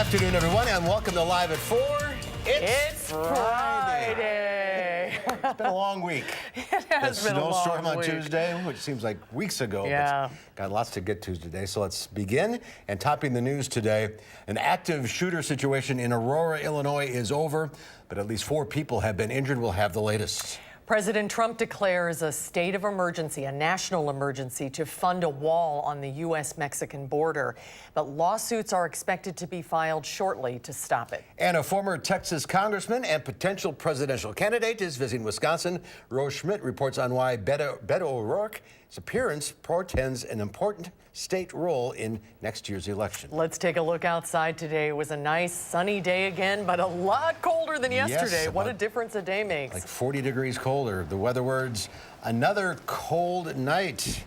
afternoon, everyone, and welcome to Live at 4. It's Friday. It's been a long week. It has been a long snowstorm on week. Tuesday, which seems like weeks ago. Yeah. But got lots to get to today, so let's begin. And topping the news today, an active shooter situation in Aurora, Illinois is over, but at least 4 people have been injured. We'll have the latest. President Trump declares a state of emergency, a national emergency, to fund a wall on the U.S.-Mexican border. But lawsuits are expected to be filed shortly to stop it. And a former Texas congressman and potential presidential candidate is visiting Wisconsin. Rose Schmidt reports on why Beto O'Rourke's appearance portends an important state role in next year's election. Let's take a look outside today. It was a nice sunny day again, but a lot colder than yesterday. Yes, what a difference a day makes. Like 40 degrees colder. The weather words, another cold night.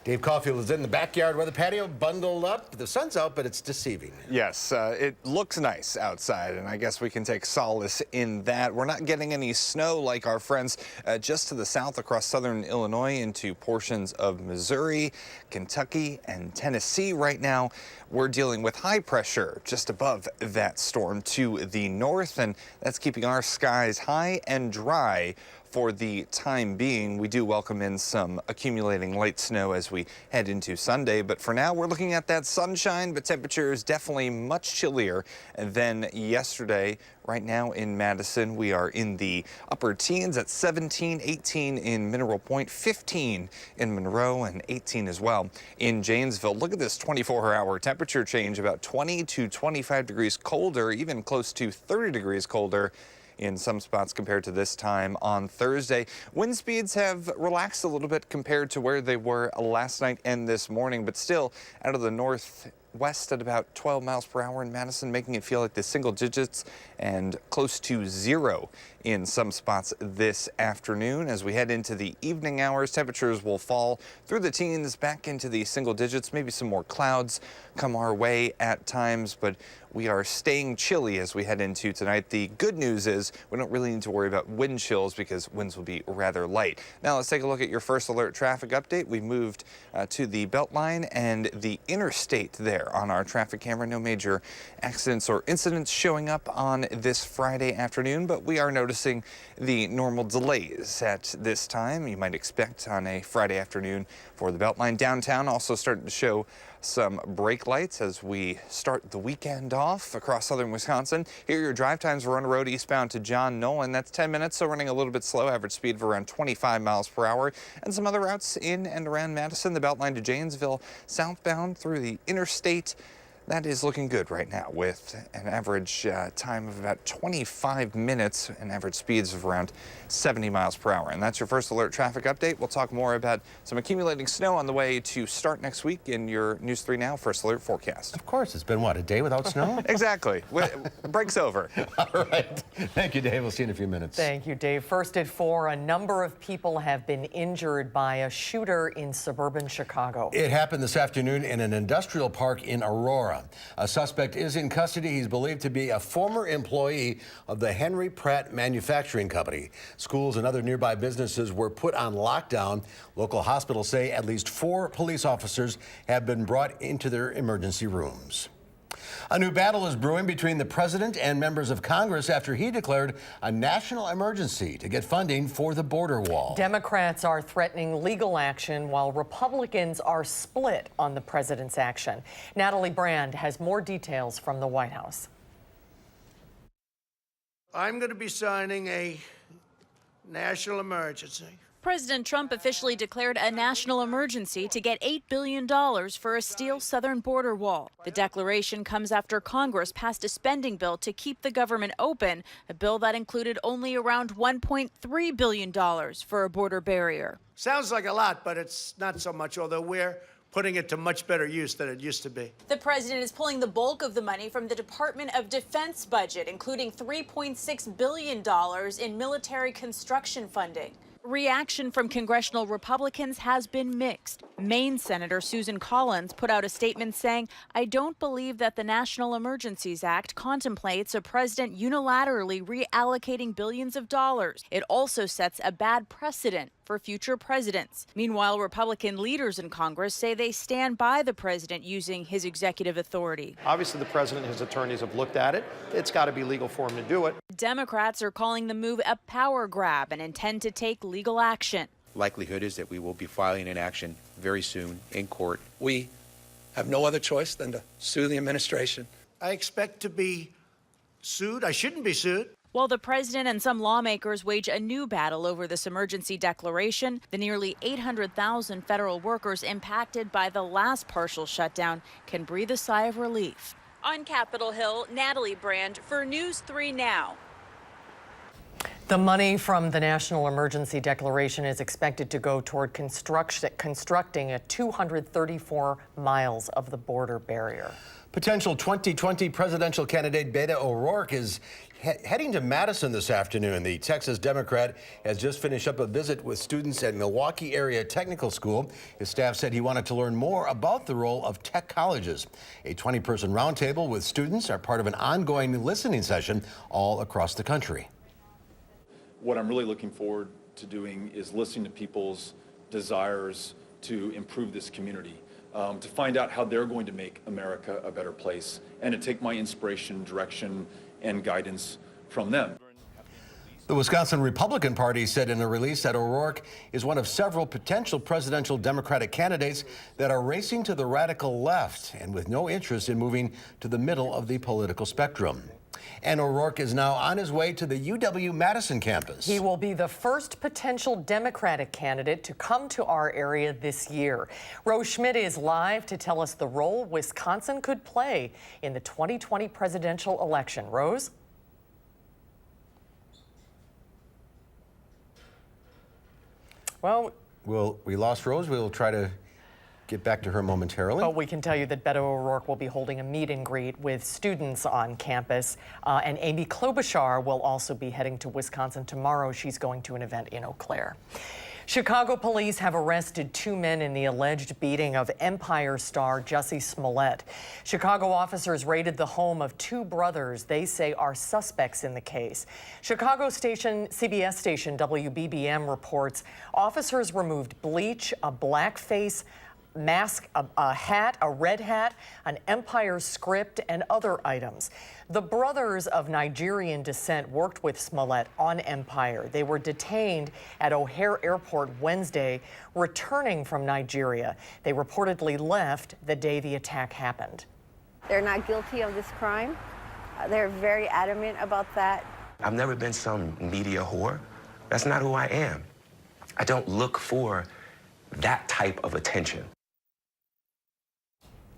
Dave Caulfield is in the backyard weather patio, bundled up. The sun's out, but it's deceiving. Yes, it looks nice outside, and I guess we can take solace in that. We're not getting any snow like our friends just to the south across southern Illinois into portions of Missouri, Kentucky, and Tennessee. Right now, we're dealing with high pressure just above that storm to the north, and that's keeping our skies high and dry for the time being. We do welcome in some accumulating light snow as we head into Sunday, but for now we're looking at that sunshine, but temperatures definitely much chillier than yesterday. Right now in Madison, we are in the upper teens at 17, 18 in Mineral Point, 15 in Monroe, and 18 as well in Janesville. Look at this 24-hour temperature change, about 20 to 25 degrees colder, even close to 30 degrees colder in some spots compared to this time on Thursday. Wind speeds have relaxed a little bit compared to where they were last night and this morning, but still out of the northwest at about 12 miles per hour in Madison, making it feel like the single digits and close to 0 in some spots this afternoon. As we head into the evening hours, temperatures will fall through the teens back into the single digits. Maybe some more clouds come our way at times, but we are staying chilly as we head into tonight. The good news is we don't really need to worry about wind chills because winds will be rather light. Now let's take a look at your first alert traffic update. We moved to the Beltline and the interstate there on our traffic camera. No major accidents or incidents showing up on this Friday afternoon, but we are noticing the normal delays at this time you might expect on a Friday afternoon for the Beltline. Downtown also starting to show some brake lights as we start the weekend off across southern Wisconsin. Here are your drive times. Verona Road eastbound to John Nolan. That's 10 minutes, so running a little bit slow. Average speed of around 25 miles per hour. And some other routes in and around Madison. The Beltline to Janesville southbound through the interstate. That is looking good right now with an average time of about 25 minutes and average speeds of around 70 miles per hour. And that's your first alert traffic update. We'll talk more about some accumulating snow on the way to start next week in your News 3 Now first alert forecast. Of course, it's been, what, a day without snow? Exactly. Break's over. All right. Thank you, Dave. We'll see you in a few minutes. Thank you, Dave. First at 4, a number of people have been injured by a shooter in suburban Chicago. It happened this afternoon in an industrial park in Aurora. A suspect is in custody. He's believed to be a former employee of the Henry Pratt Manufacturing Company. Schools and other nearby businesses were put on lockdown. Local hospitals say at least 4 police officers have been brought into their emergency rooms. A new battle is brewing between the president and members of Congress after he declared a national emergency to get funding for the border wall. Democrats are threatening legal action while Republicans are split on the president's action. Natalie Brand has more details from the White House. I'm going to be signing a national emergency. President Trump officially declared a national emergency to get $8 billion for a steel southern border wall. The declaration comes after Congress passed a spending bill to keep the government open, a bill that included only around $1.3 billion for a border barrier. Sounds like a lot, but it's not so much, although we're putting it to much better use than it used to be. The president is pulling the bulk of the money from the Department of Defense budget, including $3.6 billion in military construction funding. Reaction from congressional Republicans has been mixed. Maine Senator Susan Collins put out a statement saying, "I don't believe that the National Emergencies Act contemplates a president unilaterally reallocating billions of dollars. It also sets a bad precedent for future presidents." Meanwhile, Republican leaders in Congress say they stand by the president using his executive authority. Obviously, the president and his attorneys have looked at it. It's got to be legal for him to do it. Democrats are calling the move a power grab and intend to take legal action. Likelihood is that we will be filing an action very soon in court. We have no other choice than to sue the administration. I expect to be sued. I shouldn't be sued. While the president and some lawmakers wage a new battle over this emergency declaration, the nearly 800,000 federal workers impacted by the last partial shutdown can breathe a sigh of relief. On Capitol Hill, Natalie Brand for News 3 Now. The money from the national emergency declaration is expected to go toward constructing 234 miles of the border barrier. Potential 2020 presidential candidate Beto O'Rourke is heading to Madison this afternoon. The Texas Democrat has just finished up a visit with students at Milwaukee Area Technical School. His staff said he wanted to learn more about the role of tech colleges. A 20-person roundtable with students are part of an ongoing listening session all across the country. What I'm really looking forward to doing is listening to people's desires to improve this community, to find out how they're going to make America a better place, and to take my inspiration, direction, and guidance from them. The Wisconsin Republican Party said in a release that O'Rourke is one of several potential presidential Democratic candidates that are racing to the radical left and with no interest in moving to the middle of the political spectrum. And O'Rourke is now on his way to the UW-Madison campus. He will be the first potential Democratic candidate to come to our area this year. Rose Schmidt is live to tell us the role Wisconsin could play in the 2020 presidential election. Rose? Well, we lost Rose. We'll try to get back to her momentarily. But we can tell you that Beto O'Rourke will be holding a meet and greet with students on campus. And Amy Klobuchar will also be heading to Wisconsin tomorrow. She's going to an event in Eau Claire. Chicago police have arrested 2 men in the alleged beating of Empire star Jussie Smollett. Chicago officers raided the home of 2 brothers they say are suspects in the case. Chicago CBS station WBBM reports officers removed bleach, a blackface mask, a hat, a red hat, an Empire script, and other items. The brothers of Nigerian descent worked with Smollett on Empire. They were detained at O'Hare Airport Wednesday, returning from Nigeria. They reportedly left the day the attack happened. They're not guilty of this crime. They're very adamant about that. I've never been some media whore. That's not who I am. I don't look for that type of attention.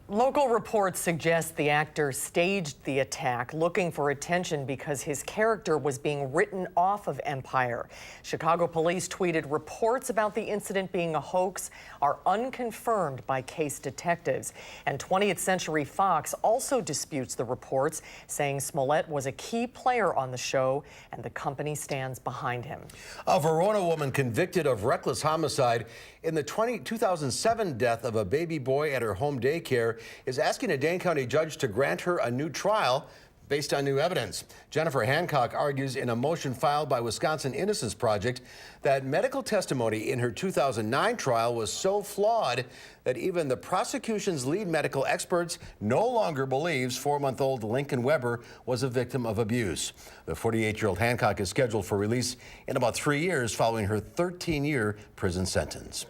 Local reports suggest the actor staged the attack, looking for attention because his character was being written off of Empire. Chicago police tweeted reports about the incident being a hoax are unconfirmed by case detectives. And 20th Century Fox also disputes the reports, saying Smollett was a key player on the show and the company stands behind him. A Verona woman convicted of reckless homicide in the 2007 death of a baby boy at her home daycare is asking a Dane County judge to grant her a new trial based on new evidence. Jennifer Hancock argues in a motion filed by Wisconsin Innocence Project that medical testimony in her 2009 trial was so flawed that even the prosecution's lead medical experts no longer believes 4-month-old Lincoln Weber was a victim of abuse. The 48-year-old Hancock is scheduled for release in about 3 years following her 13-year prison sentence.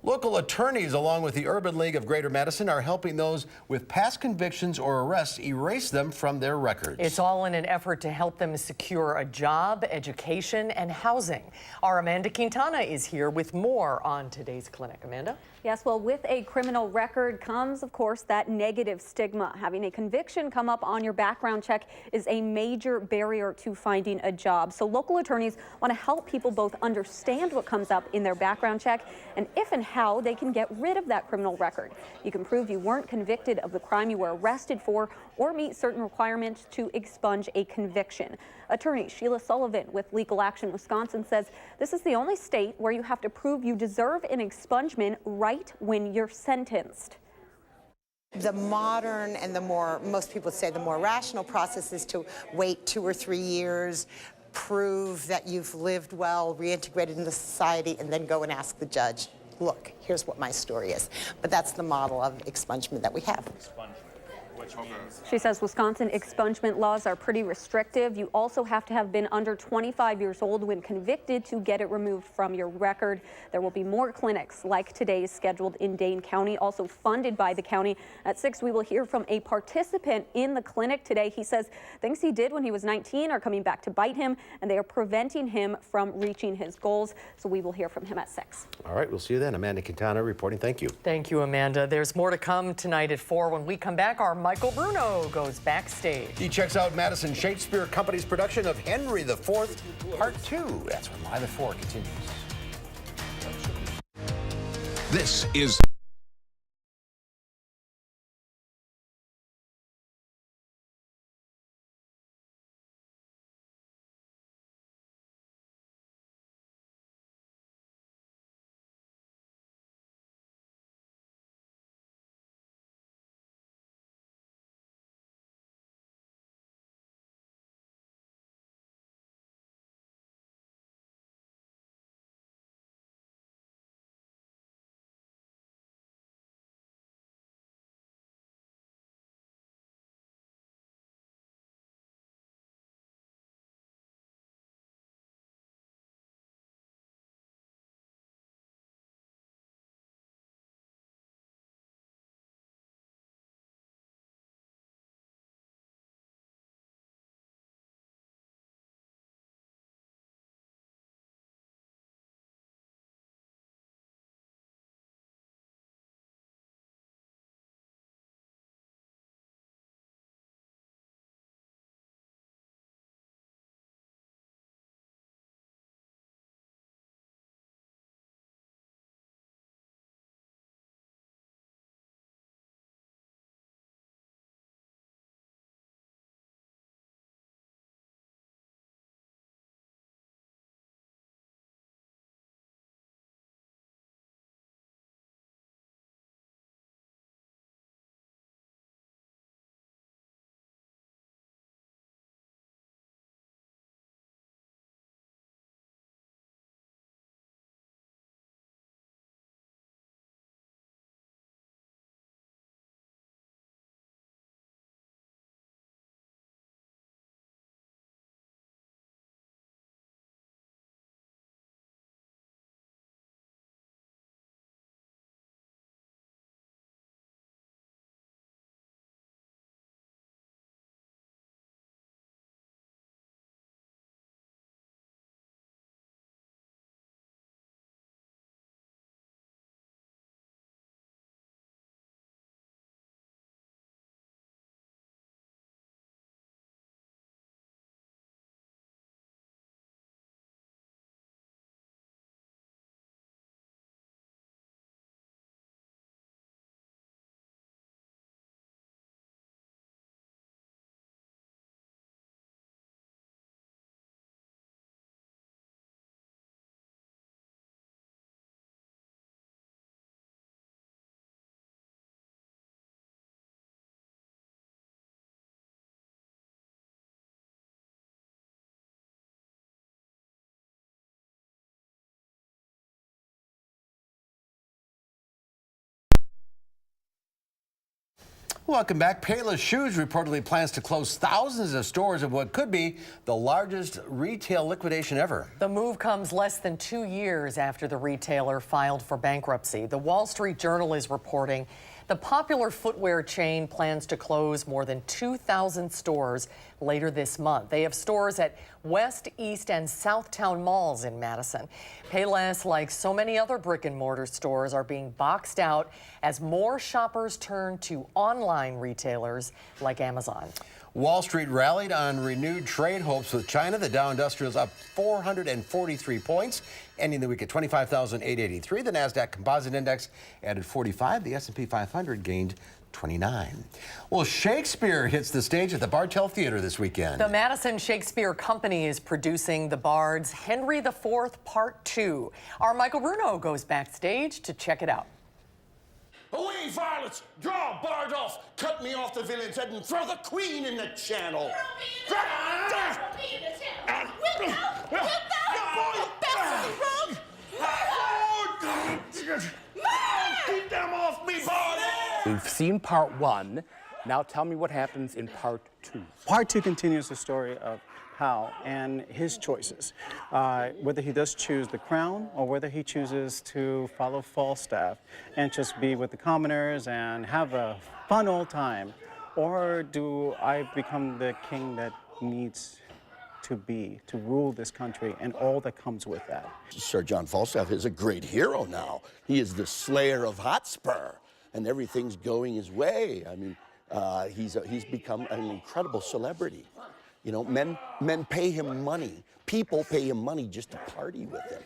Local attorneys, along with the Urban League of Greater Madison, are helping those with past convictions or arrests erase them from their records. It's all in an effort to help them secure a job, education, and housing. Our Amanda Quintana is here with more on today's clinic. Amanda? Yes, well, with a criminal record comes, of course, that negative stigma. Having a conviction come up on your background check is a major barrier to finding a job. So local attorneys want to help people both understand what comes up in their background check and if and how they can get rid of that criminal record. You can prove you weren't convicted of the crime you were arrested for or meet certain requirements to expunge a conviction. Attorney Sheila Sullivan with Legal Action Wisconsin says this is the only state where you have to prove you deserve an expungement right when you're sentenced. The modern and most people would say the more rational process is to wait 2 or 3 years, prove that you've lived well, reintegrated into society, and then go and ask the judge, look, here's what my story is. But that's the model of expungement that we have. She says Wisconsin expungement laws are pretty restrictive. You also have to have been under 25 years old when convicted to get it removed from your record. There will be more clinics like today's scheduled in Dane County, also funded by the county. At 6, we will hear from a participant in the clinic today. He says things he did when he was 19 are coming back to bite him, and they are preventing him from reaching his goals. So we will hear from him at 6. All right, we'll see you then. Amanda Quintana reporting. Thank you. Thank you, Amanda. There's more to come tonight at 4. When we come back, our Michael Bruno goes backstage. He checks out Madison Shakespeare Company's production of Henry IV, Part 2. That's when Live at 4 continues. This is Welcome back. Payless Shoes reportedly plans to close thousands of stores of what could be the largest retail liquidation ever. The move comes less than 2 years after the retailer filed for bankruptcy. The Wall Street Journal is reporting The popular footwear chain plans to close more than 2,000 stores later this month. They have stores at West, East, and Southtown malls in Madison. Payless, like so many other brick and mortar stores, are being boxed out as more shoppers turn to online retailers like Amazon. Wall Street rallied on renewed trade hopes with China. The Dow Industrial's up 443 points, ending the week at 25,883. The Nasdaq Composite Index added 45. The S&P 500 gained 29. Well, Shakespeare hits the stage at the Bartell Theater this weekend. The Madison Shakespeare Company is producing the Bard's Henry IV Part 2. Our Michael Bruno goes backstage to check it out. Away, varlets! Draw Bard off! Cut me off the villain's head and throw the queen in the channel! Keep them off me, Bard! We've seen part 1. Now tell me what happens in part 2. Part 2 continues the story of Hal and his choices, whether he does choose the crown or whether he chooses to follow Falstaff and just be with the commoners and have a fun old time, or do I become the king that needs to be, to rule this country and all that comes with that. Sir John Falstaff is a great hero now. He is the slayer of Hotspur, and everything's going his way. I mean, he's become an incredible celebrity. You know, men pay him money. People pay him money just to party with him.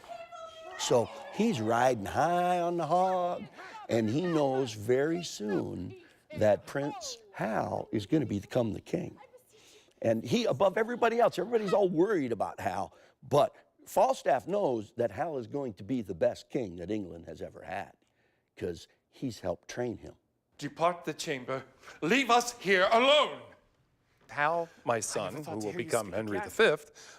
So he's riding high on the hog, and he knows very soon that Prince Hal is going to become the king. And he, above everybody else, everybody's all worried about Hal, but Falstaff knows that Hal is going to be the best king that England has ever had, because he's helped train him. Depart the chamber. Leave us here alone. Hal, my son, who will become Henry V,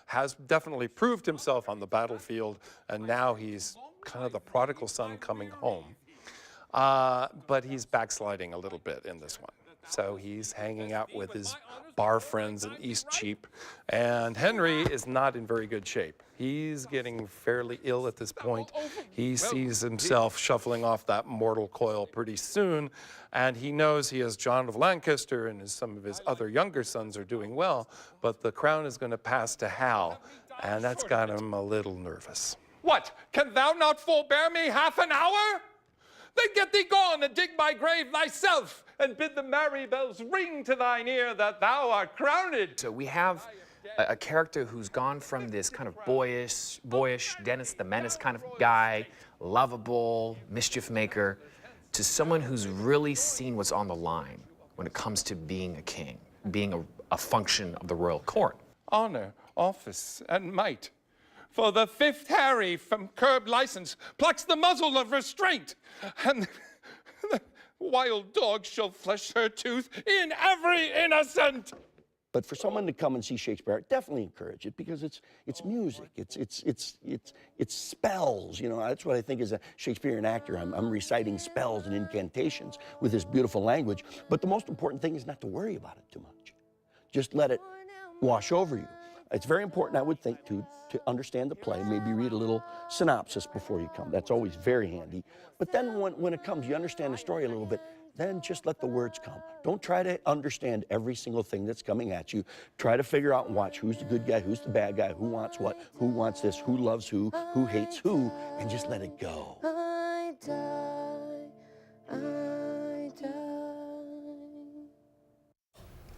has definitely proved himself on the battlefield, and now he's kind of the prodigal son coming home. But he's backsliding a little bit in this one. So he's hanging out with his bar friends in Eastcheap, and Henry is not in very good shape. He's getting fairly ill at this point. He sees himself shuffling off that mortal coil pretty soon, and he knows he has John of Lancaster and some of his other younger sons are doing well, but the crown is going to pass to Hal, and that's got him a little nervous. What? Can thou not forbear me half an hour? Then get thee gone and dig my grave thyself, and bid the merry bells ring to thine ear that thou art crowned. So we have a character who's gone from this kind of boyish Dennis the Menace kind of guy, lovable, mischief maker, to someone who's really seen what's on the line when it comes to being a king, being a function of the royal court. Honor, office, and might. For the 5th Harry from curbed license plucks the muzzle of restraint, and the wild dog shall flesh her tooth in every innocent. But for someone to come and see Shakespeare, I definitely encourage it, because it's music, it's spells. You know, that's what I think as a Shakespearean actor. I'm reciting spells and incantations with this beautiful language. But the most important thing is not to worry about it too much. Just let it wash over you. It's very important, I would think, to understand the play, maybe read a little synopsis before you come. That's always very handy. But then when it comes, you understand the story a little bit, then just let the words come. Don't try to understand every single thing that's coming at you. Try to figure out and watch who's the good guy, who's the bad guy, who wants what, who wants this, who loves who hates who, and just let it go. I die, I die.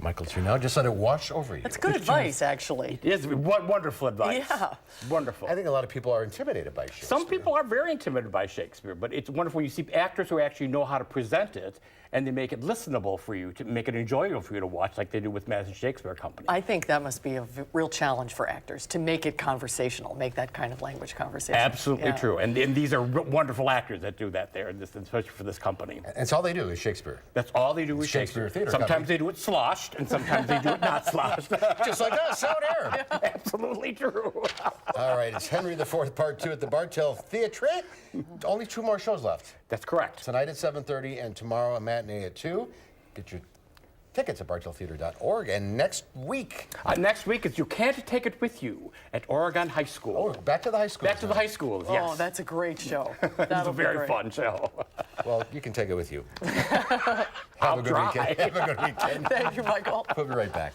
Michael Trudeau, just let it wash over you. That's good advice, actually. It is wonderful advice. Yeah. Wonderful. I think a lot of people are intimidated by Shakespeare. Some people are very intimidated by Shakespeare, but it's wonderful when you see actors who actually know how to present it, and they make it listenable for you, to make it enjoyable for you to watch, like they do with Madison Shakespeare Company. I think that must be a real challenge for actors, to make it conversational, make that kind of language conversational. Absolutely true. And these are wonderful actors that do that there, especially for this company. That's all they do is Shakespeare. That's all they do is Shakespeare. Theater Sometimes Company. they do it sloshed, and sometimes they do it not sloshed. Just like us, out air. Absolutely true. All right, it's Henry IV Part 2 at the Bartell Theatre. Only 2 more shows left. That's correct. Tonight at 7:30 and tomorrow a matinee at 2. Get your Tickets at bartelltheater.org. And next week. Next week is You Can't Take It With You at Oregon High School. Oh, back to the high school. Back to the high schools, yes. Oh, that's a great show. It's a very fun show. Well, you can take it with you. Have a good weekend. Have a good weekend. Thank you, Michael. We'll be right back.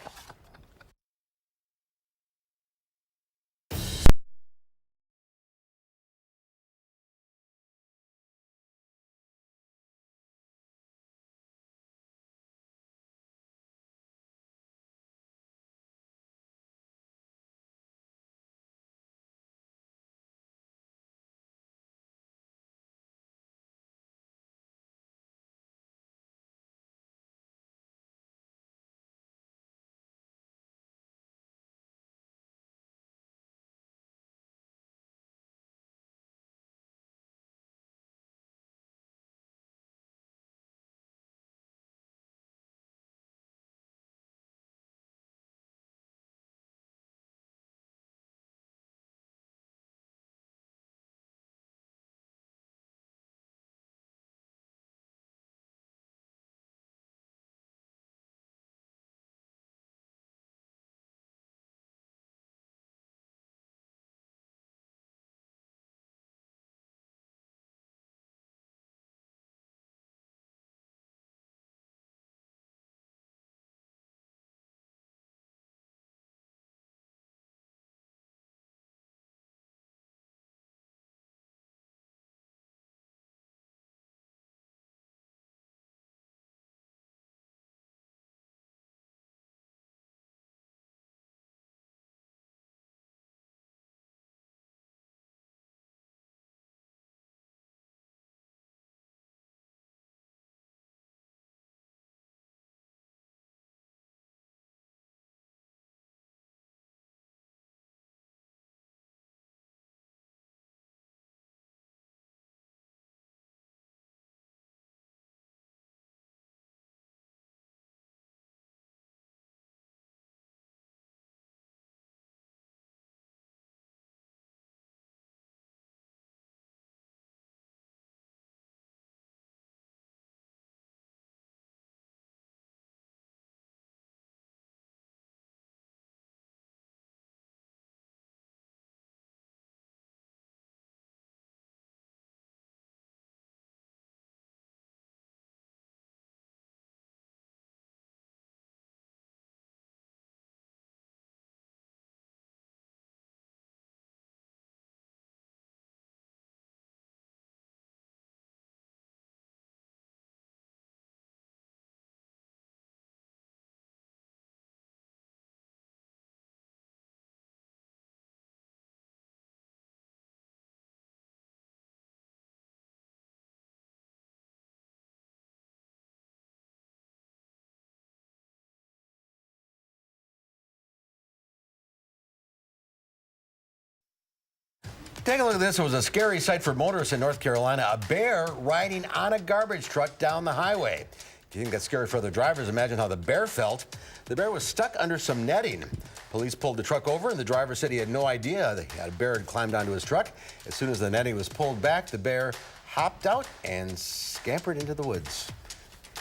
Take a look at this. It was a scary sight for motorists in North Carolina. A bear riding on a garbage truck down the highway. If you think that's scary for other drivers, imagine how the bear felt. The bear was stuck under some netting. Police pulled the truck over, and the driver said he had no idea that a bear had climbed onto his truck. As soon as the netting was pulled back, the bear hopped out and scampered into the woods.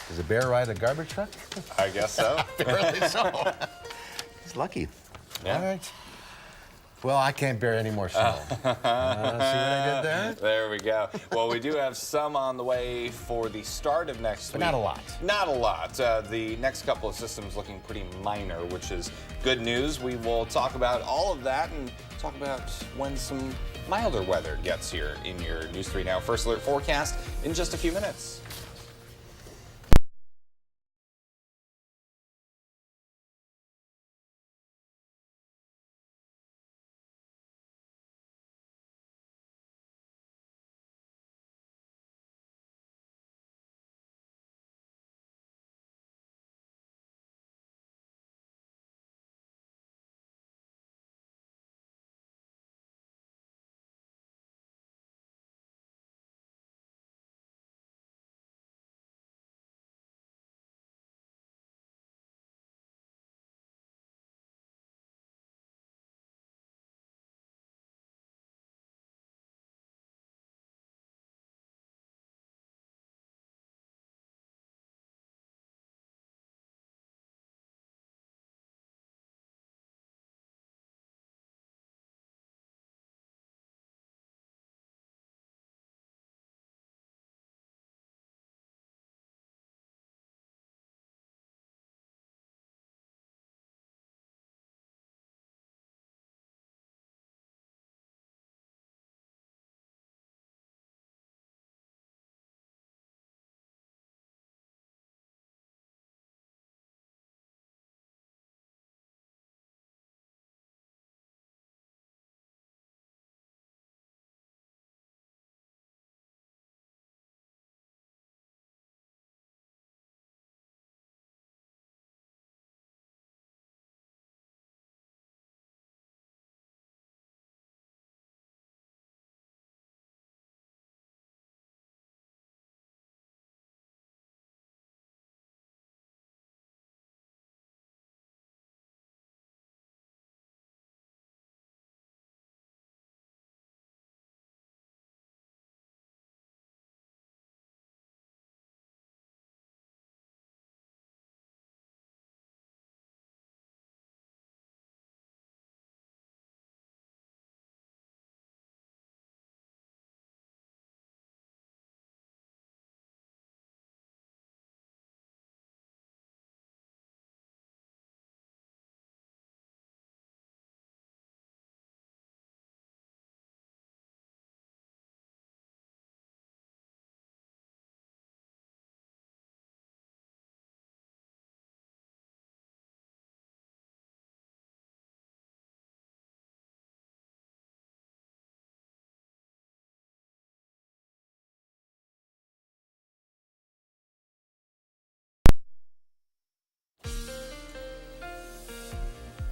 Does a bear ride a garbage truck? I guess so. Apparently so. He's lucky. Yeah. All right. Well, I can't bear any more snow. See what I did there? There we go. Well, we do have some on the way for the start of next week. But not a lot. Not a lot. The next couple of systems looking pretty minor, which is good news. We will talk about all of that and talk about when some milder weather gets here in your News 3 Now First Alert forecast in just a few minutes.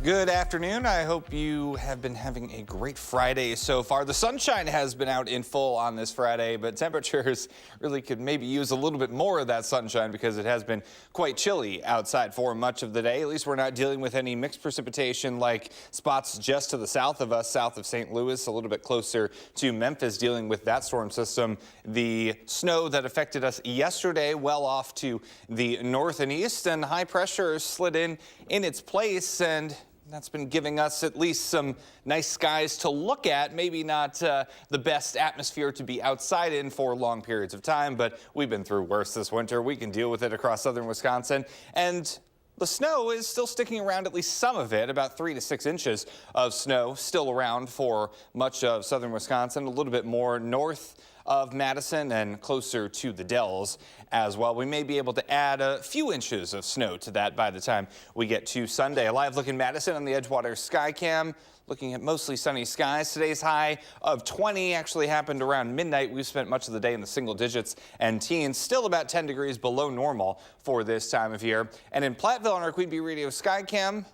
Good afternoon. I hope you have been having a great Friday so far. The sunshine has been out in full on this Friday, but temperatures really could maybe use a little bit more of that sunshine because it has been quite chilly outside for much of the day. At least we're not dealing with any mixed precipitation like spots just to the south of us, south of St. Louis, a little bit closer to Memphis, dealing with that storm system. The snow that affected us yesterday well off to the north and east, and high pressure slid in its place, and that's been giving us at least some nice skies to look at. Maybe not the best atmosphere to be outside in for long periods of time, but we've been through worse this winter. We can deal with it across southern Wisconsin. And the snow is still sticking around, at least some of it, about 3 to 6 inches of snow still around for much of southern Wisconsin, a little bit more north of Madison and closer to the Dells as well. We may be able to add a few inches of snow to that by the time we get to Sunday. A live look in Madison on the Edgewater Skycam. Looking at mostly sunny skies. Today's high of 20 actually happened around midnight. We've spent much of the day in the single digits and teens, still about 10 degrees below normal for this time of year. And in Platteville on our Queen Bee Radio Skycam,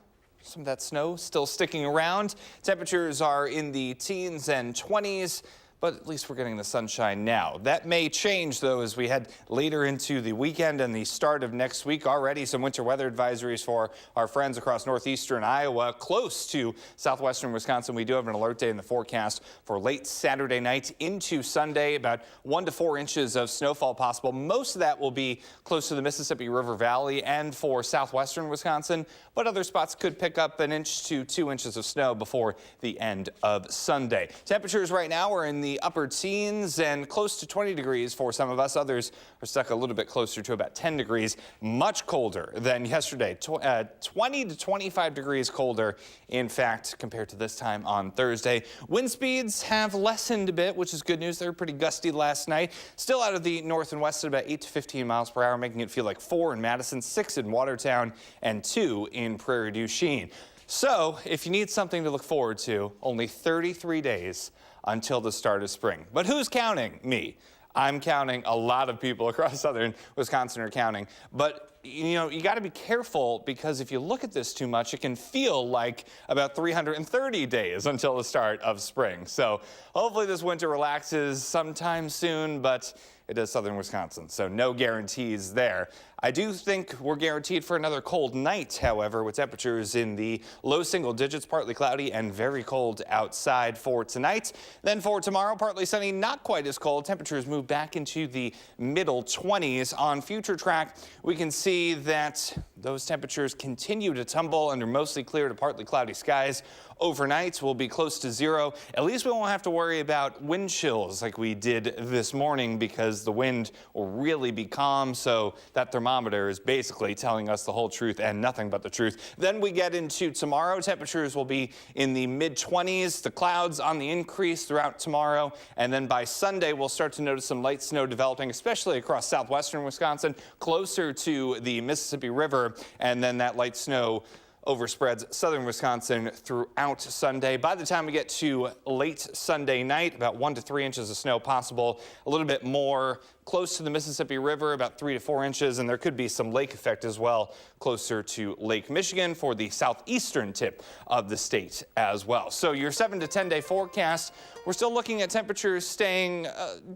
some of that snow still sticking around. Temperatures are in the teens and 20s. But at least we're getting the sunshine now. That may change, though, as we head later into the weekend and the start of next week. Already some winter weather advisories for our friends across northeastern Iowa, close to southwestern Wisconsin. We do have an alert day in the forecast for late Saturday night into Sunday, about 1 to 4 inches of snowfall possible. Most of that will be close to the Mississippi River Valley and for southwestern Wisconsin, but other spots could pick up 1 inch to 2 inches of snow before the end of Sunday. Temperatures right now are in the upper teens and close to 20 degrees for some of us. Others are stuck a little bit closer to about 10 degrees. Much colder than yesterday. 20 to 25 degrees colder, in fact, compared to this time on Thursday. Wind speeds have lessened a bit, which is good news. They were pretty gusty last night. Still out of the north and west at about 8 to 15 miles per hour, making it feel like 4 in Madison, 6 in Watertown, and 2 in Prairie du Chien. So if you need something to look forward to, only 33 days until the start of spring. But who's counting? Me. I'm counting. A lot of people across southern Wisconsin are counting. But, you know, you got to be careful, because if you look at this too much, it can feel like about 330 days until the start of spring. So hopefully this winter relaxes sometime soon, but it is southern Wisconsin, so no guarantees there. I do think we're guaranteed for another cold night, however, with temperatures in the low single digits, partly cloudy and very cold outside for tonight. Then for tomorrow, partly sunny, not quite as cold. Temperatures move back into the middle 20s. On future track, we can see that those temperatures continue to tumble under mostly clear to partly cloudy skies. Overnight will be close to 0. At least we won't have to worry about wind chills like we did this morning, because the wind will really be calm. So that thermometer is basically telling us the whole truth and nothing but the truth. Then we get into tomorrow. Temperatures will be in the mid-20s. The clouds on the increase throughout tomorrow. And then by Sunday, we'll start to notice some light snow developing, especially across southwestern Wisconsin, closer to the Mississippi River. And then that light snow overspreads southern Wisconsin throughout Sunday. By the time we get to late Sunday night, about 1 to 3 inches of snow possible, a little bit more close to the Mississippi River, about 3 to 4 inches, and there could be some lake effect as well, closer to Lake Michigan for the southeastern tip of the state as well. So your 7 to 10 day forecast, we're still looking at temperatures staying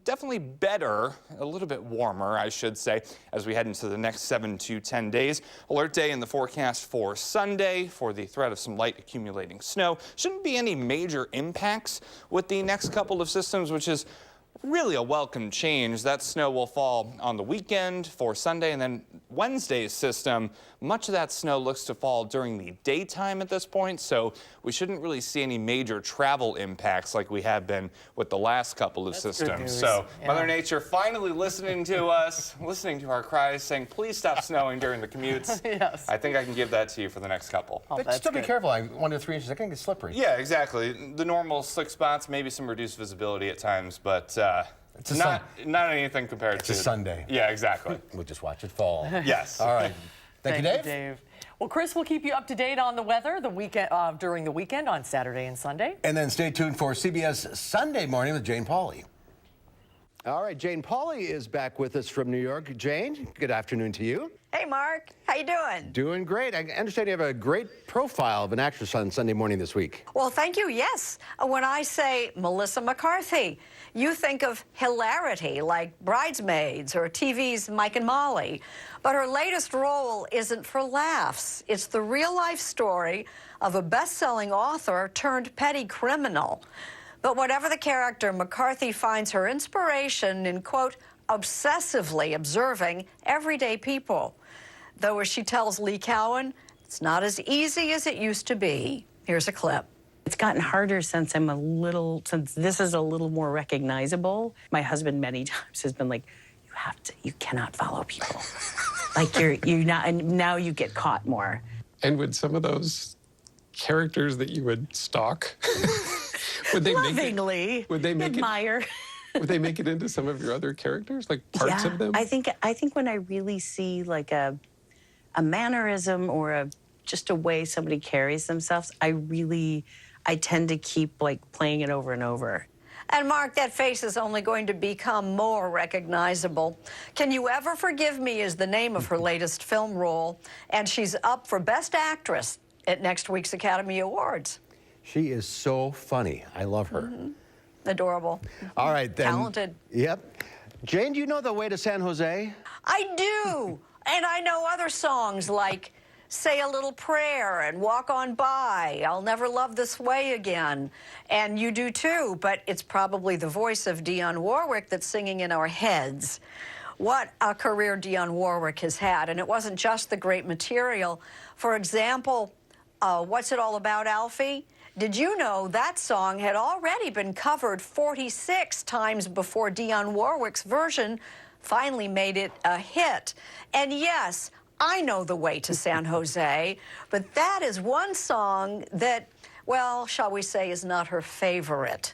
definitely better, a little bit warmer, I should say, as we head into the next 7 to 10 days. Alert day in the forecast for Sunday for the threat of some light accumulating snow. Shouldn't be any major impacts with the next couple of systems, which is really a welcome change. That snow will fall on the weekend for Sunday, and then Wednesday's system, much of that snow looks to fall during the daytime at this point, so we shouldn't really see any major travel impacts like we have been with the last couple of systems. So Mother Nature finally listening to us, listening to our cries, saying, please stop snowing during the commutes. Yes. I think I can give that to you for the next couple. Oh, but still be careful. 1 to 3 inches, that can get slippery. Yeah, exactly. The normal slick spots, maybe some reduced visibility at times, but it's not anything compared to... It's a Sunday. Yeah, exactly. We'll just watch it fall. Yes. All right. Thank you, Dave. Well, Chris will keep you up to date on the weather during the weekend on Saturday and Sunday. And then stay tuned for CBS Sunday Morning with Jane Pauley. All right, Jane Pauley is back with us from New York. Jane, good afternoon to you. Hey, Mark. How you doing? Doing great. I understand you have a great profile of an actress on Sunday Morning this week. Well, thank you. Yes. When I say Melissa McCarthy, you think of hilarity like Bridesmaids or TV's Mike and Molly. But her latest role isn't for laughs. It's the real-life story of a best-selling author turned petty criminal. But whatever the character, McCarthy finds her inspiration in, quote, obsessively observing everyday people. Though, as she tells Lee Cowan, it's not as easy as it used to be. Here's a clip. It's gotten harder since since this is a little more recognizable. My husband many times has been like, you cannot follow people. Like you're not, and now you get caught more. And would some of those characters that you would stalk, would they lovingly admire? Would they make it into some of your other characters, like parts of them? I think when I really see like a mannerism or just a way somebody carries themselves, I tend to keep like playing it over and over. And Mark, that face is only going to become more recognizable. Can You Ever Forgive Me is the name of her latest film role, and she's up for Best Actress at next week's Academy Awards. She is so funny. I love her. Adorable. All right, then. Talented. Yep. Jane, do you know the way to San Jose? I do. And I know other songs like Say a Little Prayer and Walk On By, I'll Never Love This Way Again. And you do too, but it's probably the voice of Dionne Warwick that's singing in our heads. What a career Dionne Warwick has had. And it wasn't just the great material. For example, What's It All About, Alfie? Did you know that song had already been covered 46 times before Dionne Warwick's version finally made it a hit? And yes, I know the way to San Jose, but that is one song that, well, shall we say, is not her favorite.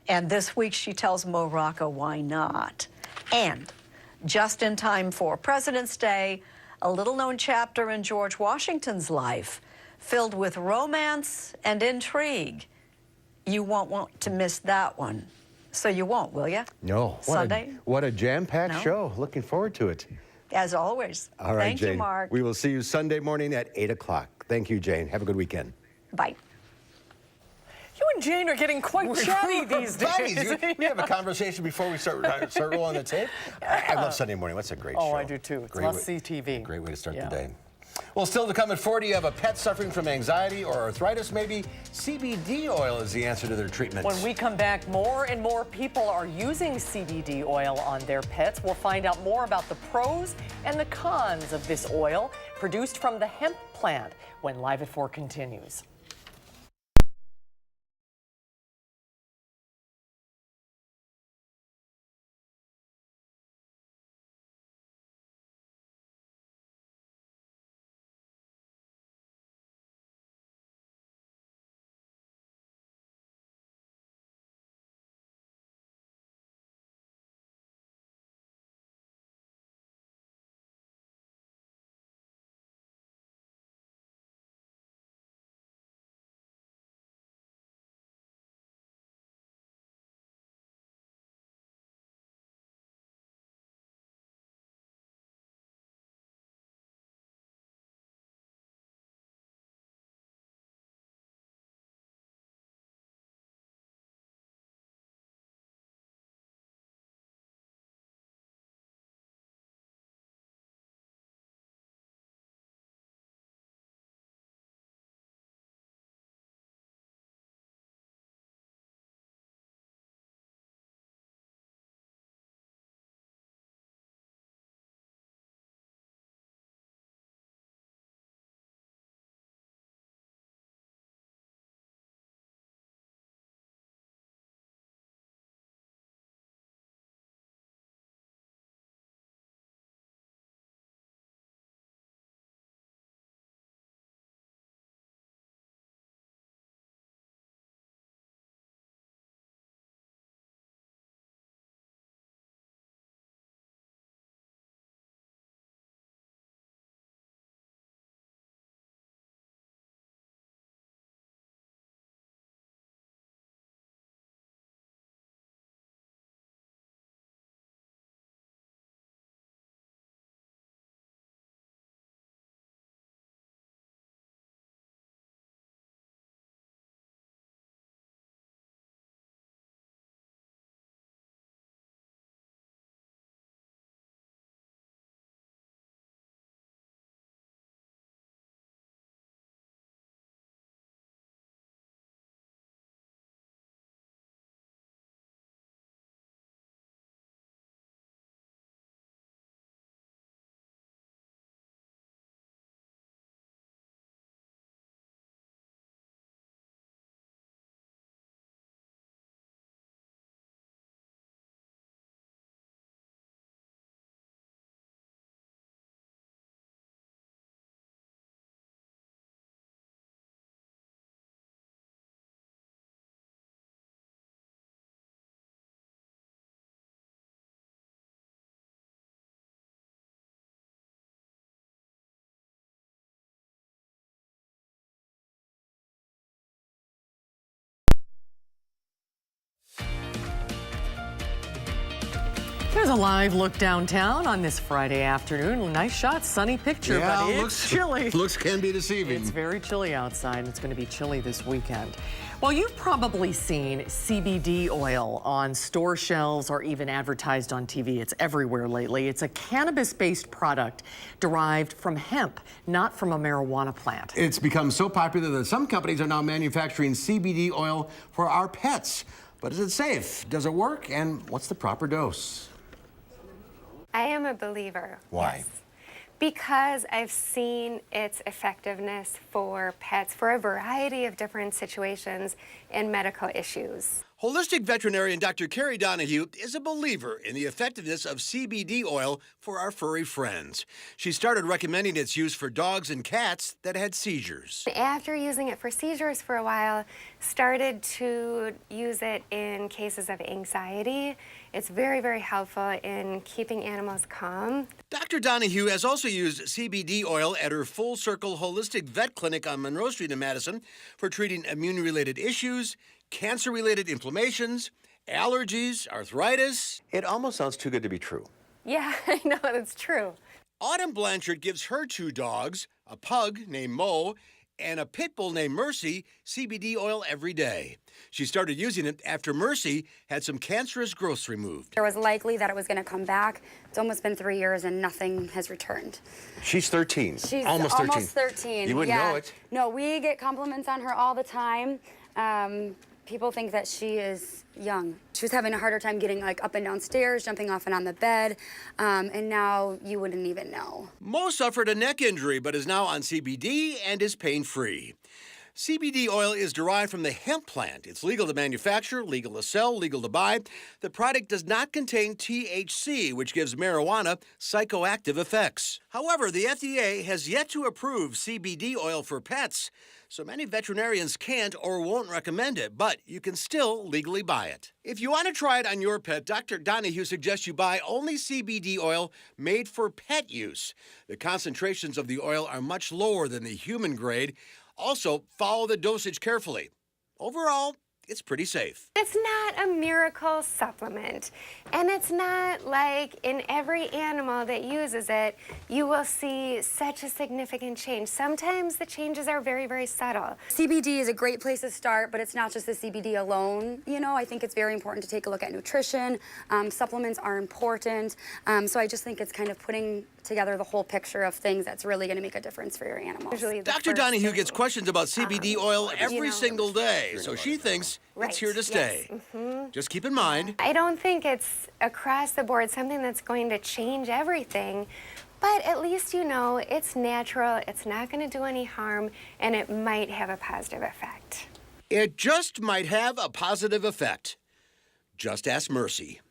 And this week she tells Mo Rocca why not. And just in time for President's Day, a little-known chapter in George Washington's life, filled with romance and intrigue. You won't want to miss that one. So you won't, will you? No. Sunday? What a jam-packed No. show. Looking forward to it. As always. All right, Thank Jane. you, Mark. We will see you Sunday morning at 8 o'clock. Thank you, Jane. Have a good weekend. Bye. You and Jane are getting quite chatty these days. Buddies. We have a conversation before we start rolling the tape. I love Sunday morning. What's a great show. Oh, I do too. It's must-see TV. Great way to start the day. Well, still to come at 4, do you have a pet suffering from anxiety or arthritis? Maybe CBD oil is the answer to their treatment. When we come back, more and more people are using CBD oil on their pets. We'll find out more about the pros and the cons of this oil produced from the hemp plant when Live at 4 continues. There's a live look downtown on this Friday afternoon. Nice shot, sunny picture, but it's chilly. Looks can be deceiving. It's very chilly outside, and it's going to be chilly this weekend. Well, you've probably seen CBD oil on store shelves or even advertised on TV. It's everywhere lately. It's a cannabis-based product derived from hemp, not from a marijuana plant. It's become so popular that some companies are now manufacturing CBD oil for our pets. But is it safe? Does it work? And what's the proper dose? I am a believer. Why? Yes. Because I've seen its effectiveness for pets for a variety of different situations and medical issues. Holistic veterinarian Dr. Carrie Donahue is a believer in the effectiveness of CBD oil for our furry friends. She started recommending its use for dogs and cats that had seizures. After using it for seizures for a while, started to use it in cases of anxiety. It's very, very helpful in keeping animals calm. Dr. Donahue has also used CBD oil at her Full Circle Holistic Vet Clinic on Monroe Street in Madison for treating immune-related issues, cancer-related inflammations, allergies, arthritis. It almost sounds too good to be true. Yeah, I know, that's true. Autumn Blanchard gives her 2 dogs, a pug named Mo and a pit bull named Mercy, CBD oil every day. She started using it after Mercy had some cancerous growths removed. There was likely that it was going to come back. It's almost been 3 years and nothing has returned. She's 13. She's almost 13. Almost 13. You wouldn't know it. No, we get compliments on her all the time. People think that she is young. She was having a harder time getting like up and down stairs, jumping off and on the bed, and now you wouldn't even know. Mo suffered a neck injury but is now on CBD and is pain-free. CBD oil is derived from the hemp plant. It's legal to manufacture, legal to sell, legal to buy. The product does not contain THC, which gives marijuana psychoactive effects. However, the FDA has yet to approve CBD oil for pets, so many veterinarians can't or won't recommend it, but you can still legally buy it. If you want to try it on your pet, Dr. Donahue suggests you buy only CBD oil made for pet use. The concentrations of the oil are much lower than the human grade. Also, follow the dosage carefully. Overall, it's pretty safe. It's not a miracle supplement, and it's not like in every animal that uses it, you will see such a significant change. Sometimes the changes are very, very subtle. CBD is a great place to start, but it's not just the CBD alone. You know, I think it's very important to take a look at nutrition. Supplements are important. So I just think it's kind of putting together the whole picture of things that's really going to make a difference for your animals. Dr. Donahue gets questions about CBD oil every single day, so she thinks it's here to stay. Yes. Just keep in mind, I don't think it's across the board something that's going to change everything, but at least you know it's natural, it's not going to do any harm, and it might have a positive effect. it just might have a positive effect. Just ask Mercy.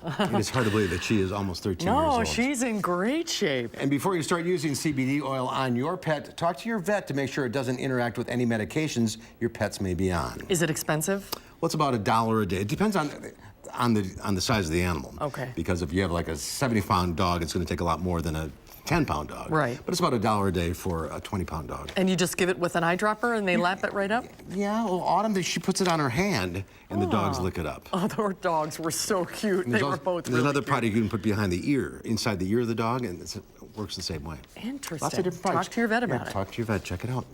It is hard to believe that she is almost 13 years old. No, she's in great shape. And before you start using CBD oil on your pet, talk to your vet to make sure it doesn't interact with any medications your pets may be on. Is it expensive? Well, it's about $1 a day. It depends on the size of the animal. Okay. Because if you have like a 70-pound dog, it's going to take a lot more than a 10-pound dog. Right. But it's about $1 a day for a 20-pound dog. And you just give it with an eyedropper and they lap it right up? Yeah, well, Autumn, she puts it on her hand and the dogs lick it up. Oh, those dogs were so cute. They were both There's really another cute. product you can put behind the ear, inside the ear of the dog, and it works the same way. Interesting. Lots of different products. Talk to your vet about it. Talk to your vet. Check it out.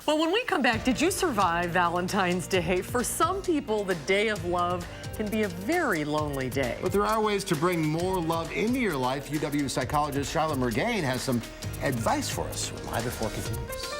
Well, when we come back, did you survive Valentine's Day? For some people, the day of love can be a very lonely day. But there are ways to bring more love into your life. UW psychologist Charlotte Mergain has some advice for us. Live at 4 continues.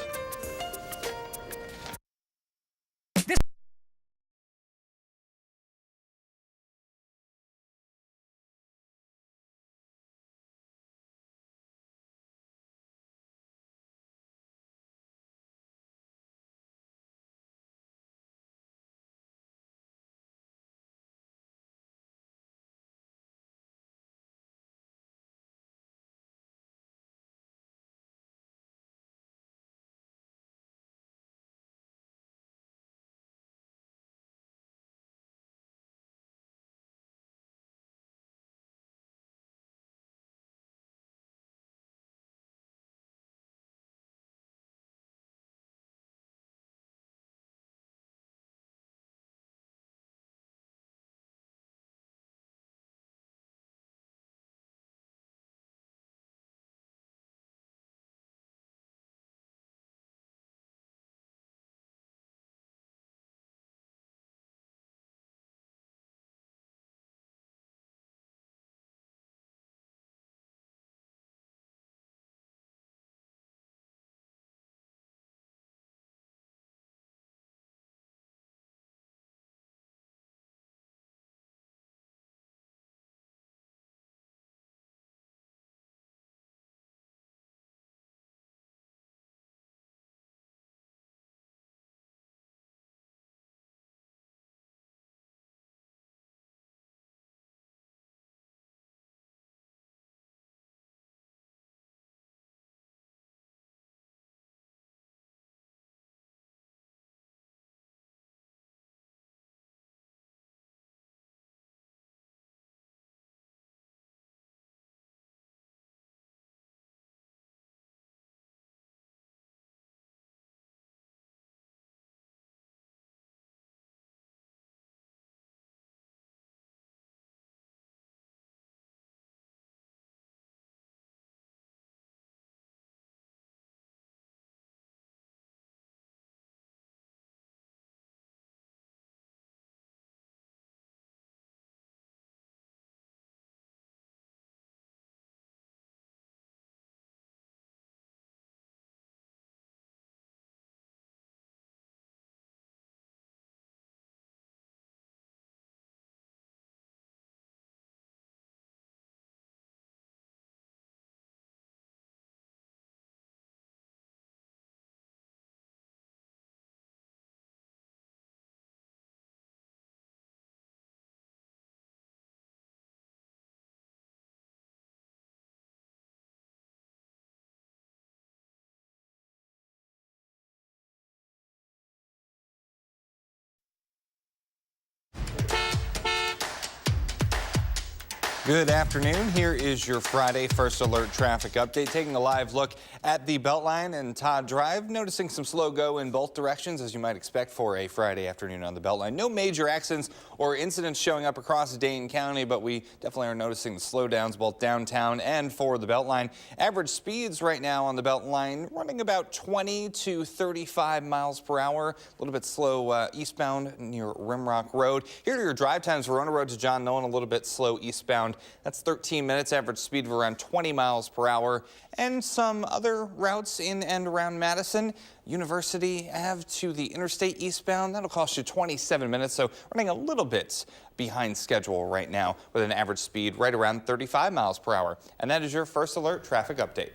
Good afternoon. Here is your Friday First Alert traffic update. Taking a live look at the Beltline and Todd Drive. Noticing some slow go in both directions, as you might expect for a Friday afternoon on the Beltline. No major accidents or incidents showing up across Dane County, but we definitely are noticing the slowdowns both downtown and for the Beltline. Average speeds right now on the Beltline running about 20 to 35 miles per hour. A little bit slow eastbound near Rimrock Road. Here are your drive times. Verona Road to John Nolan, a little bit slow eastbound. That's 13 minutes, average speed of around 20 miles per hour. And some other routes in and around Madison. University Ave to the interstate eastbound, that'll cost you 27 minutes, so running a little bit behind schedule right now with an average speed right around 35 miles per hour. And that is your First Alert traffic update.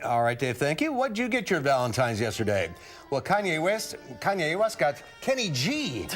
All right, Dave, thank you. What did you get your Valentine's yesterday? Well, Kanye West got Kenny G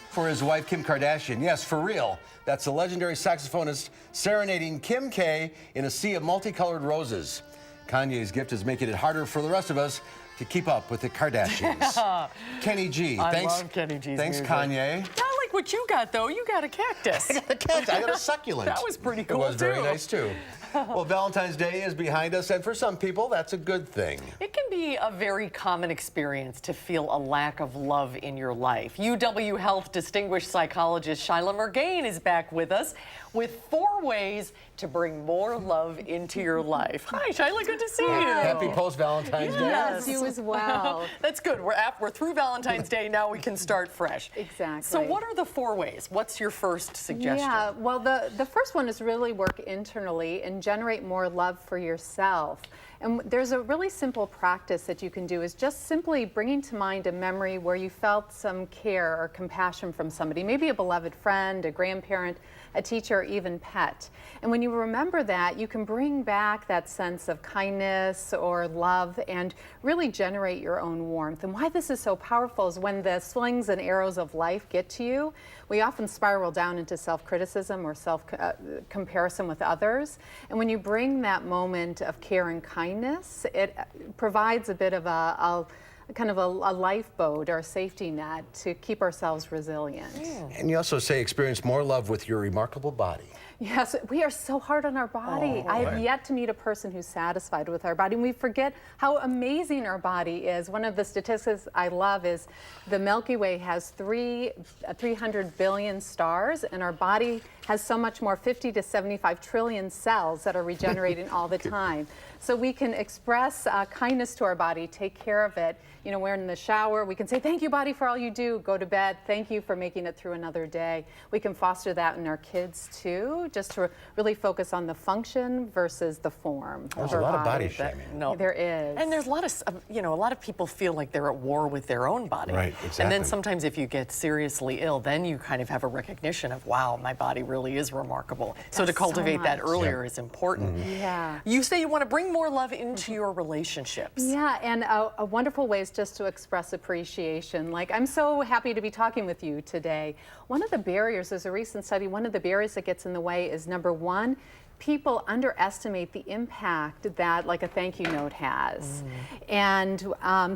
for his wife, Kim Kardashian. Yes, for real. That's the legendary saxophonist serenading Kim K in a sea of multicolored roses. Kanye's gift is making it harder for the rest of us to keep up with the Kardashians. Kenny G. I love Kenny G's Thanks, music. Kanye. I like what you got, though. You got a cactus. I got a cactus. I got a succulent. That was pretty cool, It was very nice, too. Well, Valentine's Day is behind us, and for some people, that's a good thing. It can be a very common experience to feel a lack of love in your life. UW Health distinguished psychologist Shyla Murgain is back with us with 4 ways to bring more love into your life. Hi, Shyla, good to see you. Happy post-Valentine's Day. Yes, you as well. That's good. We're through Valentine's Day. Now we can start fresh. Exactly. So what are the 4 ways? What's your first suggestion? Yeah, well, the first one is really work internally and generate more love for yourself. And there's a really simple practice that you can do is just simply bringing to mind a memory where you felt some care or compassion from somebody, maybe a beloved friend, a grandparent, a teacher, or even pet. And when you remember that, you can bring back that sense of kindness or love and really generate your own warmth. And why this is so powerful is when the slings and arrows of life get to you, we often spiral down into self-criticism or self-comparison with others. And when you bring that moment of care and kindness, it provides a bit of a kind of a lifeboat or a safety net to keep ourselves resilient. And you also say experience more love with your remarkable body. Yes, we are so hard on our body. I have yet to meet a person who's satisfied with our body. And we forget how amazing our body is. One of the statistics I love is the Milky Way has 300 billion stars, and our body has so much more, 50 to 75 trillion cells that are regenerating all the time. So we can express kindness to our body, take care of it. You know, we're in the shower, we can say, thank you, body, for all you do. Go to bed, thank you for making it through another day. We can foster that in our kids, too, just to really focus on the function versus the form. There's a lot of body shaming. No. There is. And there's a lot of people feel like they're at war with their own body. Right, exactly. And then sometimes if you get seriously ill, then you kind of have a recognition of, wow, my body really is remarkable. So to cultivate that earlier is important. Mm-hmm. Yeah. You say you want to bring more love into your relationships. Yeah, and a wonderful way is just to express appreciation. Like, I'm so happy to be talking with you today. One of the barriers, there's a recent study, one of the barriers that gets in the way is number 1, people underestimate the impact that like a thank you note has. And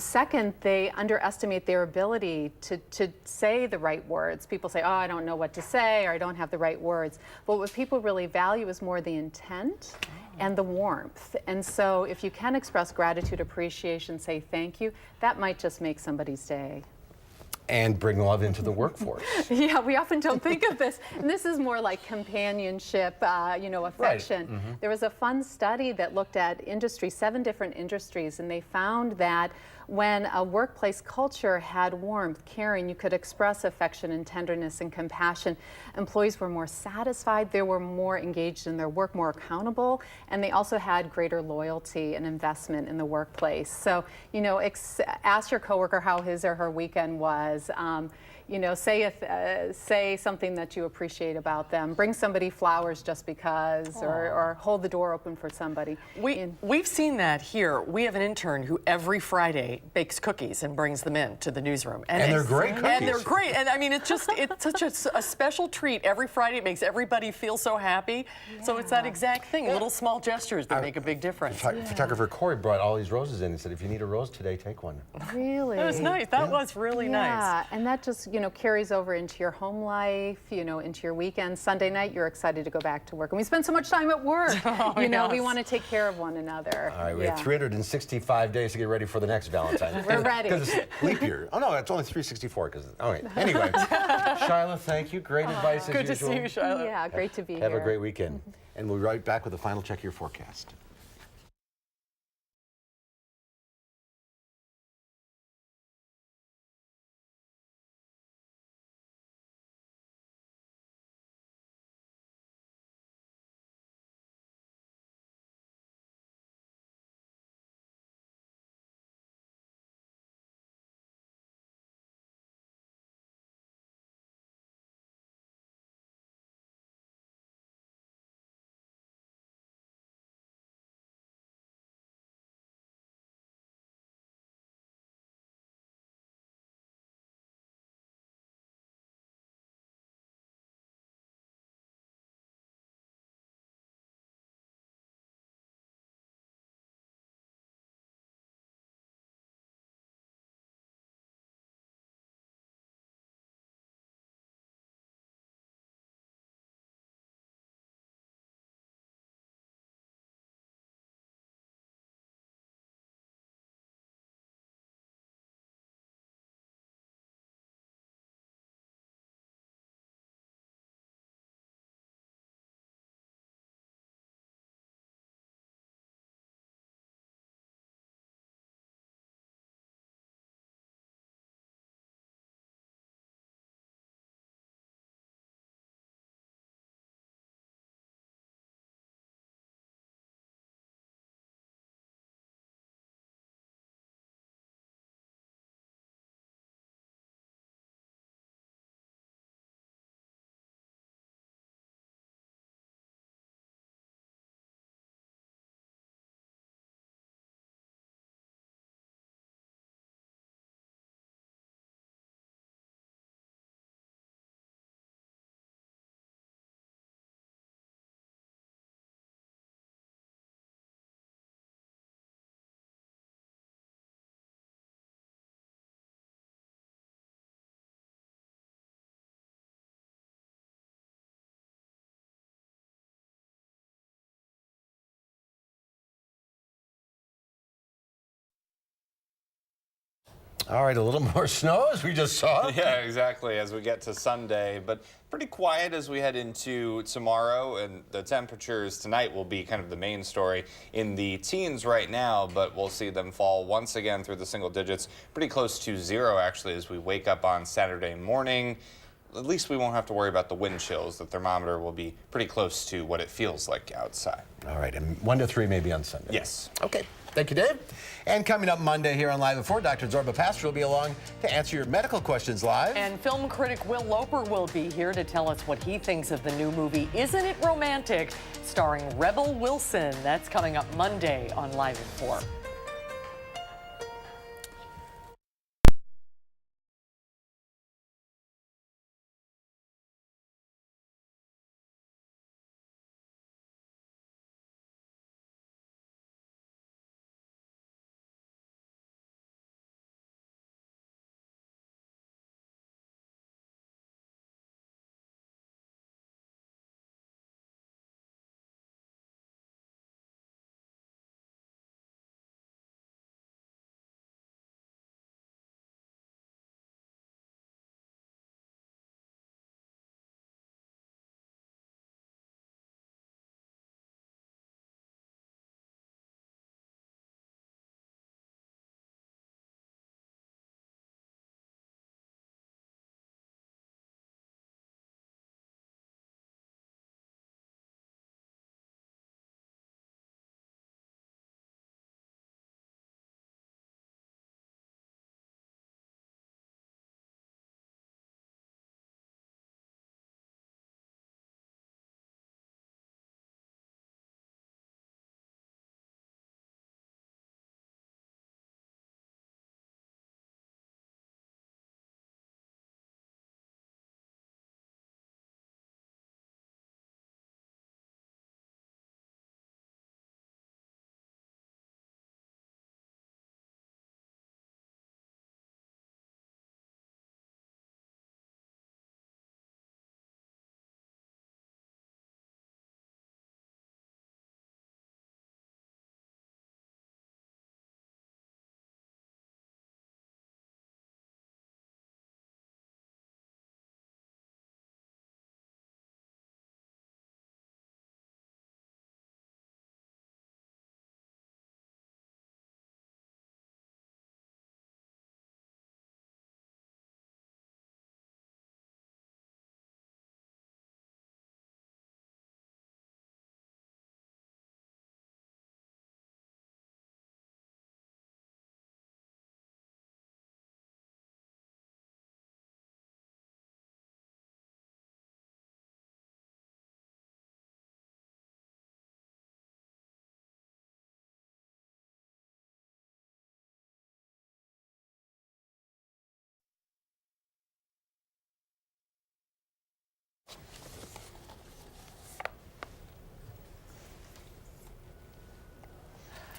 second, they underestimate their ability to say the right words. People say, oh, I don't know what to say, or I don't have the right words. But what people really value is more the intent and the warmth. And so if you can express gratitude, appreciation, say thank you, that might just make somebody's day. And bring love into the workforce. Yeah, we often don't think of this. And this is more like companionship, affection. Right. Mm-hmm. There was a fun study that looked at 7 different industries, and they found that when a workplace culture had warmth, caring, you could express affection and tenderness and compassion. Employees were more satisfied, they were more engaged in their work, more accountable, and they also had greater loyalty and investment in the workplace. So, ask your coworker how his or her weekend was. Say something that you appreciate about them. Bring somebody flowers just because, or hold the door open for somebody. We've seen that here. We have an intern who every Friday bakes cookies and brings them in to the newsroom. And they're great cookies. And they're great. And I mean, it's such a special treat every Friday. It makes everybody feel so happy. Yeah. So it's that exact thing, little small gestures that make a big difference. Photographer Corey brought all these roses in and said, if you need a rose today, take one. Really? That was nice. That was really nice. Yeah, and that just, carries over into your home life, into your weekend. Sunday night, you're excited to go back to work. And we spend so much time at work. We want to take care of one another. All right, we have 365 days to get ready for the next Valentine's. We're ready. Because it's leap year. Oh, no, it's only 364. All right. Anyway, Shyla, thank you. Great advice as Good usual. to see you, Shyla. Yeah, great to be here. Have a great weekend. And we'll be right back with the final check of your forecast. All right, a little more snow as we just saw. Yeah, exactly, as we get to Sunday, but pretty quiet as we head into tomorrow, and the temperatures tonight will be kind of the main story in the teens right now, but we'll see them fall once again through the single digits, pretty close to zero actually as we wake up on Saturday morning. At least we won't have to worry about the wind chills. The thermometer will be pretty close to what it feels like outside. All right, and 1 to 3 maybe on Sunday. Yes. Okay. Thank you, Dave. And coming up Monday here on Live at 4, Dr. Zorba Pastor will be along to answer your medical questions live. And film critic Will Loper will be here to tell us what he thinks of the new movie, Isn't It Romantic?, starring Rebel Wilson. That's coming up Monday on Live at 4.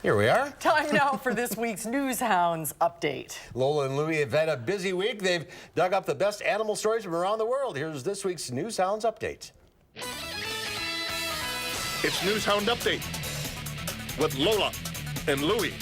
Here we are. Time now for this week's News Hounds update. Lola and Louie have had a busy week. They've dug up the best animal stories from around the world. Here's this week's News Hounds update. It's News Hound Update with Lola and Louie.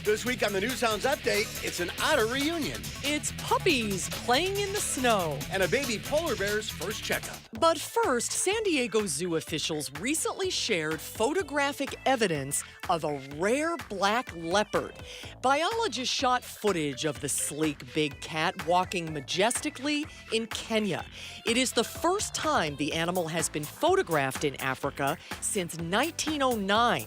This week on the News Hounds Update, it's an otter reunion. It's puppies playing in the snow. And a baby polar bear's first checkup. But first, San Diego Zoo officials recently shared photographic evidence of a rare black leopard. Biologists shot footage of the sleek big cat walking majestically in Kenya. It is the first time the animal has been photographed in Africa since 1909.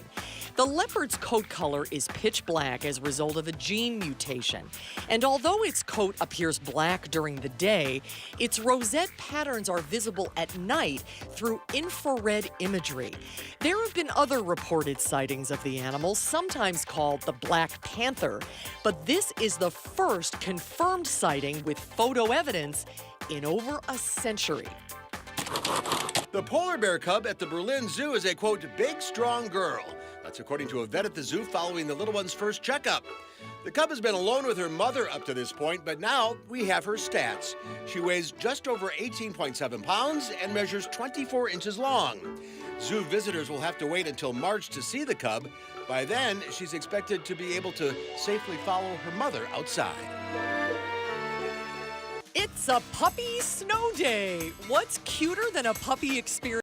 The leopard's coat color is pitch black as a result of a gene mutation. And although its coat appears black during the day, its rosette patterns are visible at night through infrared imagery. There have been other reported sightings of the animal, sometimes called the Black Panther, but this is the first confirmed sighting with photo evidence in over a century. The polar bear cub at the Berlin Zoo is a, quote, big, strong girl. That's according to a vet at the zoo following the little one's first checkup. The cub has been alone with her mother up to this point, but now we have her stats. She weighs just over 18.7 pounds and measures 24 inches long. Zoo visitors will have to wait until March to see the cub. By then, she's expected to be able to safely follow her mother outside. It's a puppy snow day. What's cuter than a puppy experience?